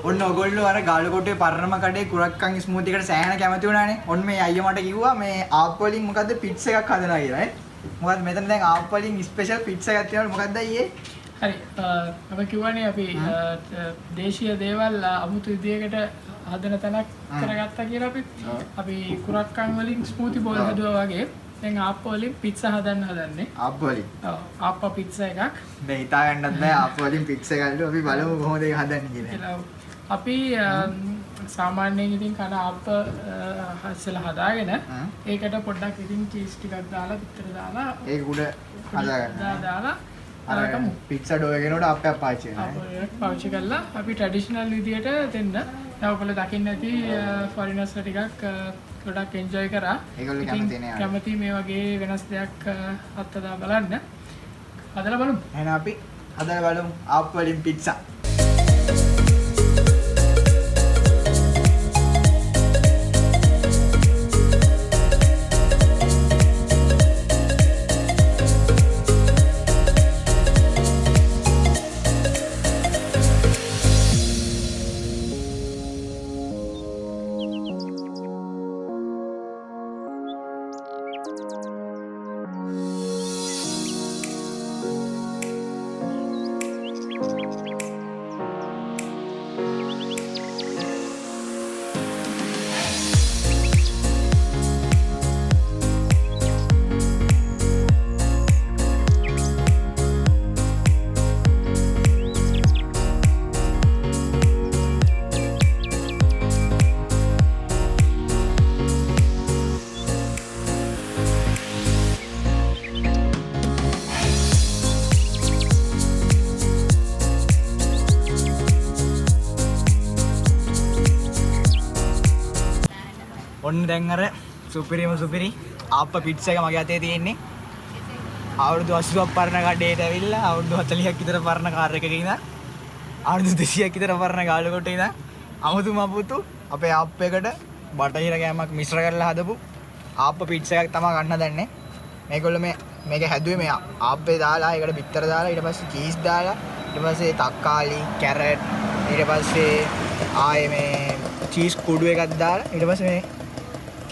ඔන්න ඔයගොල්ලෝ අර ගාලකොටේ පරණම කඩේ කුරක්කන් ස්මූති එකට සෑහෙන කැමති වුණානේ. ඔන්න මේ අයියා මට කිව්වා මේ ආප් වලින් මොකද්ද පිට්ස් එකක් හදනවා කියලා නේ. මොකද්ද මෙතන දැන් ආප් වලින් ස්පෙෂල් පිට්ස් එකක් තියෙනවා. මොකද්ද අයියේ? හරි. අපි කියවනේ අපි දේශීය දේවල් අමුතු විදියකට හදන තැනක් කරගත්තා කියලා අපි කුරක්කන් වලින් ස්මූති බෝල් හදුවා වගේ දැන් ආප් වලින් පිට්සා හදන්න හදන්නේ. ආප් වලින්. ඔව්. ආප් පිට්සා එකක්. මේ හිතා ගන්නත් බෑ ආප් වලින් පිට්සා ගන්න අපි බලමු කොහොමද ඒක හදන්නේ කියලා. අපි සාමාන්‍යයෙන් ඉතින් කන ආප් ඉස්සෙල්ලා හදාගෙන ඒකට පොඩ්ඩක් ඉතින් චීස් ටිකක් දාලා පිටර දාලා ඒක උඩ හදාගන්න. දාලා අර පිට්සා ඩෝ එකේනොට අප්පයක් පාවිච්චි කරනවා. අප්පයක් පාවිච්චි කරලා අපි ට්‍රැඩිෂනල් විදියට දෙන්න. දැන් ඔයගොල්ලෝ දකින්න ඇති ෆොරිනර්ස්ලා ටිකක් ගොඩක් එන්ජොයි කරා. ඒගොල්ලෝ කැමති නේ. කැමති මේ වගේ වෙනස් දෙයක් අත්දැක බලන්න. හදලා බලමු. එහෙනම් අපි හදලා බලමු ආප් වලින් පිට්සා. ඔන්න දැන් අර සුපිරි ආප්ප පිට්ස් එක මගේ අතේ තියෙන්නේ. අවුරුදු 80ක් පරණ කඩේට ඇවිල්ලා අවුරුදු 40ක් විතර පරණ කාර් එකක ඉඳන් අවුරුදු 200ක් විතර පරණ ගාලකොටේ ඉඳන් අමුතු මපුතු අපේ ආප් එකට බටහිර කෑමක් මිශ්‍ර කරලා හදපු ආප්ප පිට්ස් එකක් තමයි ගන්න හදන්නේ. මේගොල්ලෝ මේක හැදුවේ මේ ආප්පේ දාලා ඒකට බිත්තර දාලා ඊට පස්සේ චීස් දාලා ඊට පස්සේ තක්කාලි කැරට් ඊට පස්සේ ආයේ මේ චීස් කුඩු එකක් දාලා ඊට පස්සේ මේ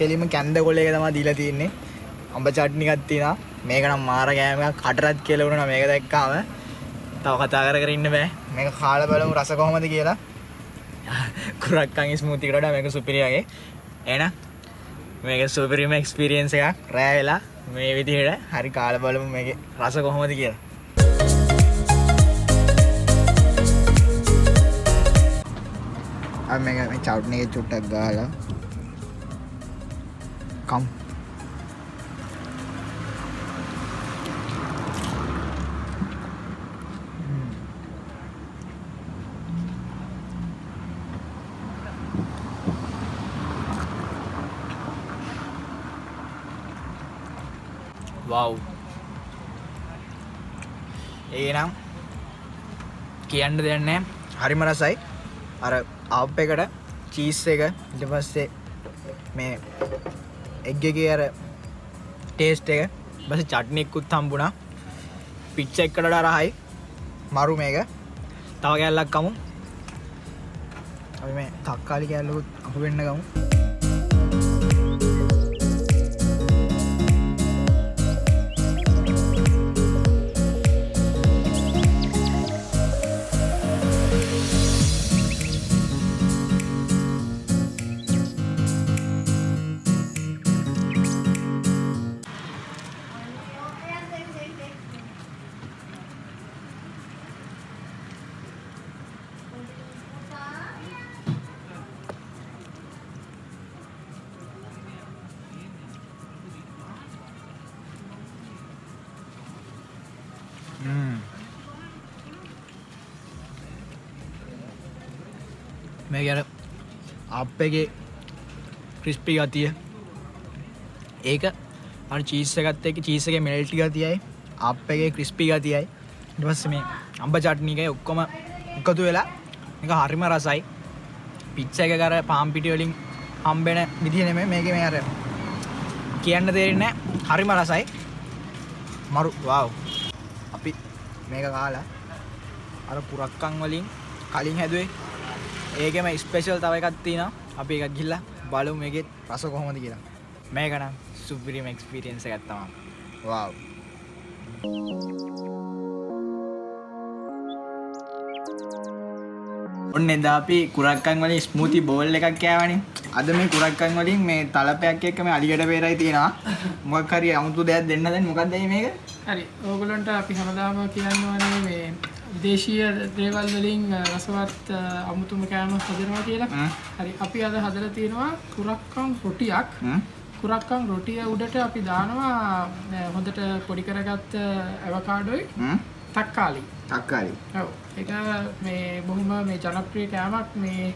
කෙලිම කැන්ද කොළ එක තමයි දීලා තියෙන්නේ. අඹ චට්නි එකක් තියෙනවා. මේක නම් මාර කෑමක් කටරත් කියලා වුණා මේක දැක්කාම. තව කතා කර කර ඉන්න බෑ. මේක කාලා බලමු රස කොහොමද කියලා. කුරක්කන් ස්මූති එකට වඩා මේක සුපිරි වගේ. එහෙනම් මේක සුපිරිම එක්ස්පීරියන්ස් එකක්. රෑ වෙලා මේ විදිහට හරි කාලා බලමු මේකේ රස කොහොමද කියලා. अब मैं चटनी के चुटक गाला कम वाव ये ना කියන්න දෙයක් නැහැ. හරිම රසයි. අර ආප් එකට චීස් එක ඊට පස්සේ මේ එග් එකේ අර ටේස්ට් එක ඊට පස්සේ චට්නි එකකුත් හම්බුණා. පිට්සා එකට වඩා රහයි. මරු මේක. තව කෑල්ලක් කමු. අපි මේ තක්කාලි කෑල්ලකුත් අපු වෙන්න ගමු. මේක අර ආප් එකේ ක්‍රිස්පි ගතිය ඒක අර චීස් එකත් එක්ක චීස් එකේ මෙල්ට් ගතියයි ආප් එකේ ක්‍රිස්පි ගතියයි ඊට පස්සේ මේ අඹ චට්නි එකයි ඔක්කොම එකතු වෙලා මේක හරිම රසයි. පිට්සා එක අර පාන් පිටි වලින් හම්බෙන විදිහ නෙමෙයි මේකේ මේ අර කියන්න තේරෙන්නේ නැහැ. හරිම රසයි. මරු වාව්. අපි මේක කාලා අර පුරක්කන් වලින් කලින් හැදුවේ ඒකෙම ස්පෙෂල් තව එකක් තියෙනවා. අපි ඒකත් ගිහලා බලමු මේකේ රස කොහොමද කියලා. මේක නම් සුපිරිම එක්ස්පීරියන්ස් එකක් තමයි. වව්. ඔන්න එදා අපි කුරක්කන් වලින් ස්මූති බෝල් එකක් කෑවනේ. අද මේ කුරක්කන් වලින් මේ තලපයක් එක්ක මේ අලිගඩ බේරයි තියෙනවා. මොකක් හරි අමුතු දෙයක් දෙන්න දැන් මොකක්ද මේක? හරි. ඕගොල්ලන්ට අපි හැමදාම කියනවානේ මේ විදේශීය දේවල් වලින් රසවත් අමුතුම කෑම හදනවා කියලා. හරි. අපි අද හදලා තියෙනවා කුරක්කන් රොටියක්. කුරක්කන් රොටිය උඩට අපි දානවා හොඳට පොඩි කරගත්ත ඇවකාඩෝයි තක්කාලි. තක්කාලි. ඔව්. ඒක මේ බොහොම මේ ජනප්‍රිය කෑමක් මේ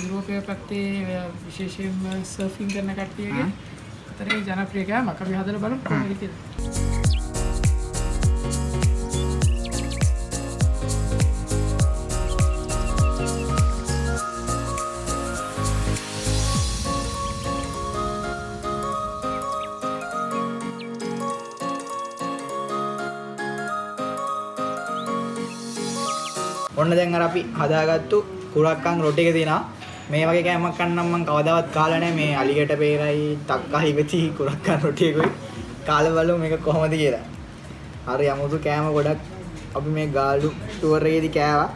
යුරෝපය පැත්තේ විශේෂයෙන්ම සර්ෆින් කරන කට්ටියගේ අතරේ ජනප්‍රිය කෑමක්. අපි හදලා බලමු කොහොමද කියලා. ඔන්න දැන් අර අපි හදාගත්තු කුරක්කන් රොටි එක තියෙනවා. මේ වගේ කෑමක් කන්නම් මම කවදාවත් කාලා නැහැ. මේ අලිගට බේරයි තක්කාලි වෙති කුරක්කන් රොටි එකයි කාලා බලමු මේක කොහොමද කියලා. හරි අමුතු කෑම ගොඩක් අපි මේ ගාලු ටුවර් එකේදී කෑවා.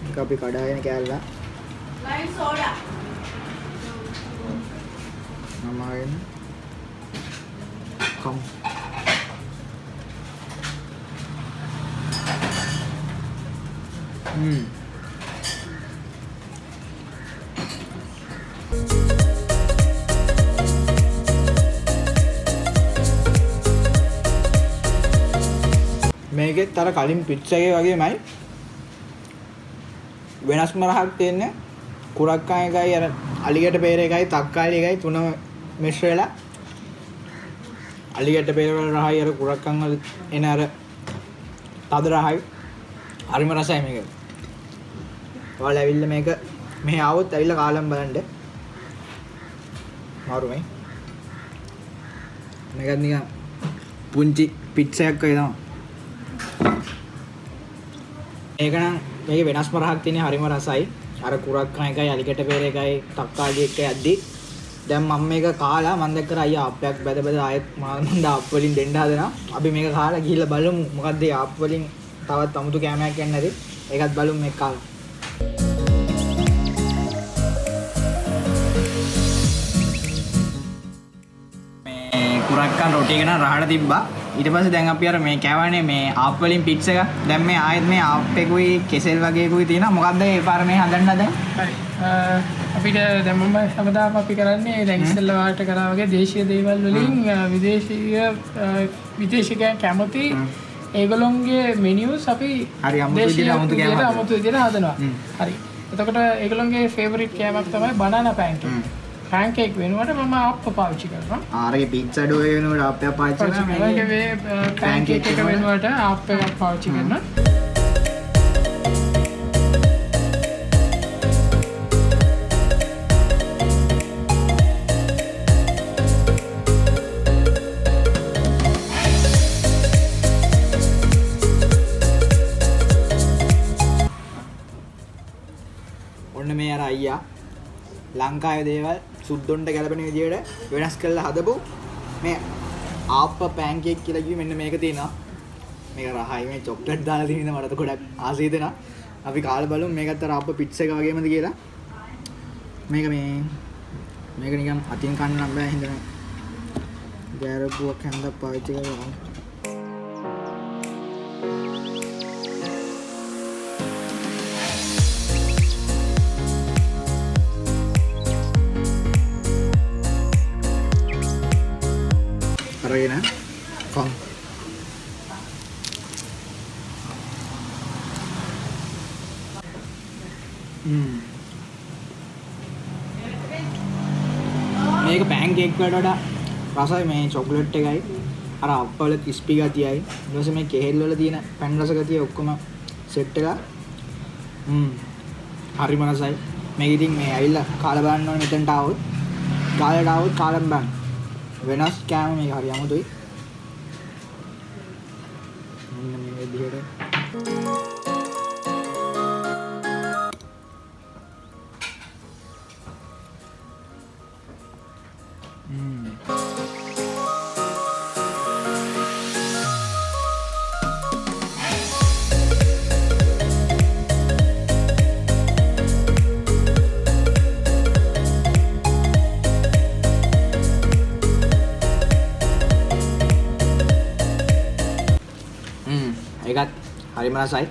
මේක අපි කඩාගෙන කෑල්ලා. Line soda. මම ආගෙන. කොම්. මේකෙත් අර කලින් පිට්සා එකේ වගේමයි වෙනස්ම රහක් තියෙන්නේ. කුරක්කන් එකයි අර අලිගට බේර එකයි තක්කාලි එකයි තුනම මිශ්‍ර වෙලා අලිගට බේර වල රහයි අර කුරක්කන් වල එන අර තද රහයි හරිම රසයි මේක. ඔයාලා ඇවිල්ලා මේක මෙහි ආවොත් ඇවිල්ලා කාලම් බලන්න. මාරුමයි. මේක නිකන් පුංචි පිට්සා එකක් වගේ තමයි. ඒක නම් මේකේ වෙනස්ම රහක් තියෙන හරිම රසයි. අර කුරක්කන් එකයි අලිගට බේර එකයි තක්කාලි එකයි යද්දි දැන් මම මේක කාලා මම දැක්කර අයියා ආප්පයක් බැද බැද ආයෙත් මම ආප් වලින් දෙන්න හදනවා. අපි මේක කාලා ගිහිල්ලා බලමු මොකද්ද මේ ආප් වලින් තවත් අමුතු කෑමයක් යන්නේ නැති. ඒකත් බලමු මේක කාලා. මේ කුරක්කන් රොටි එක නම් රහට තිබ්බා. ඊට පස්සේ දැන් අපි අර මේ කෑවනේ මේ ආප් වලින් පිට්ස් එක. දැන් මේ ආයෙත් මේ ආප් එකකුයි කෙසෙල් වගේකුයි තියෙනවා. මොකද්ද මේ පාර මේ හදන්න හදන්නේ? හරි. අපිට දැන් මම හැමදාම අපි කරන්නේ දැන් ඉස්සෙල්ලා වාට කරා වගේ දේශීය දේවල් වලින් විදේශිකයන් කැමති ඒගොල්ලොන්ගේ මෙනියුස් අපි හරි අමුතු විදිහට හදනවා. හරි. එතකොට ඒගොල්ලොන්ගේ ෆේවරිට් කෑමක් තමයි බනනා පැන්කේක්. පැන්කේක් වෙනුවට මම ආප්ප පාවිච්චි කරනවා. ආරගේ පිට්සා ඩෝ වෙනුවට ආප්පයක් පාවිච්චි කරනවා. මේකේ පැන්කේක් එක වෙනුවට ආප්ප එකක් පාවිච්චි කරනවා. ඔන්න මේ අර අයියා ලංකාවේ දේවල් සුද්දොන්ට ගැලපෙන විදියට වෙනස් කරලා හදපු මේ ආප්ප පැන්කේක් කියලා කිව්වේ මෙන්න මේක තියෙනවා. මේක රහයි මේ චොක්ලට් දාලා තියෙන මට ගොඩක් ආසයි දෙනවා. අපි කාලා බලමු මේකත් අර ආප්ප පිට්ස් එක වගේමද කියලා. මේක නිකන් අතින් කන්න නම් බෑ හින්දා ගෑරපුවක් හැන්දක් පාවිච්චි කරනවා. Arena, kom. මේක පැන්කේක් වලට වඩා රසයි මේ චොක්ලට් එකයි අර අප්පල ක්‍රිස්පි ගතියයි ඊට පස්සේ මේ කෙහෙල් වල තියෙන පැන් රස ගතිය ඔක්කොම සෙට් වෙලා හරිම රසයි. මේක ඉතින් මේ ඇවිල්ලා කාලා බලන්න ඕනේ මෙතනට ආවොත්. කාලේට ආවොත් කාලම් බලන්න. වෙනස් කෑම මේක හරි අමුතුයි. මෙන්න මේ විදිහට හරිම රසයි.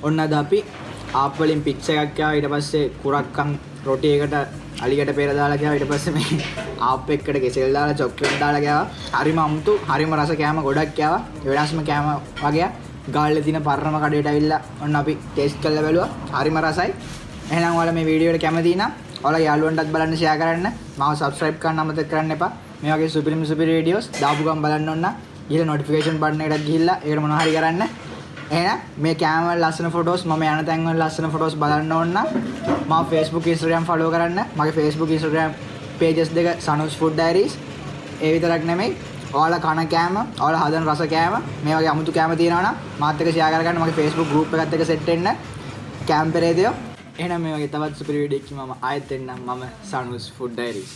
ඔන්න අද අපි ආප් වලින් පිට්ස් එකක් ගාවා. ඊට පස්සේ කුරක්කන් රොටි එකට අලිකට පෙර දාලා ගාවා. ඊට පස්සේ මේ ආප් එකකට කෙසෙල් දාලා චොක්ලට් දාලා ගාවා. හරිම අමුතු හරිම රස කෑම ගොඩක් ගාවා. වෙනස්ම කෑම වගේ ගාල්ලේ තියෙන පරණම කඩේට ඇවිල්ලා ඔන්න අපි ටේස්ට් කරලා බැලුවා. හරිම රසයි. එහෙනම් ඔයාලා මේ වීඩියෝ එකට කැමති නම් ඔයාලා යාළුවන්ටත් බලන්න ෂෙයා කරන්න. මාව subscribe කරන්න අමතක කරන්න එපා. මේ වගේ සුපිරි වීඩියෝස් දාපු ගමන් බලන්න ඕන. ඊළඟ notification button එකට ගිහිල්ලා ඒකට මොනවා හරි කරන්න. එහෙනම් මේ කැම වල ලස්සන ෆොටෝස් මම යන තැන් වල ලස්සන ෆොටෝස් බලන්න ඕන නම් මම Facebook Instagram follow කරන්න. මගේ Facebook Instagram pages දෙක Sanu's Food Diaries. ඒ විතරක් නෙමෙයි ඔයාලා කන කෑම, ඔයාලා හදන රස කෑම, මේ වගේ අමුතු කෑම තියෙනවා නම් මාත් එක්ක ෂෙයා කරගන්න. මගේ Facebook group එකත් එක්ක set වෙන්න. කෑම් පෙරේදයෝ. එහෙනම් මේ වගේ තවත් සුපිරි වීඩියෝ එකකින් මම ආයෙත් එන්නම්. මම Sanu's Food Diaries.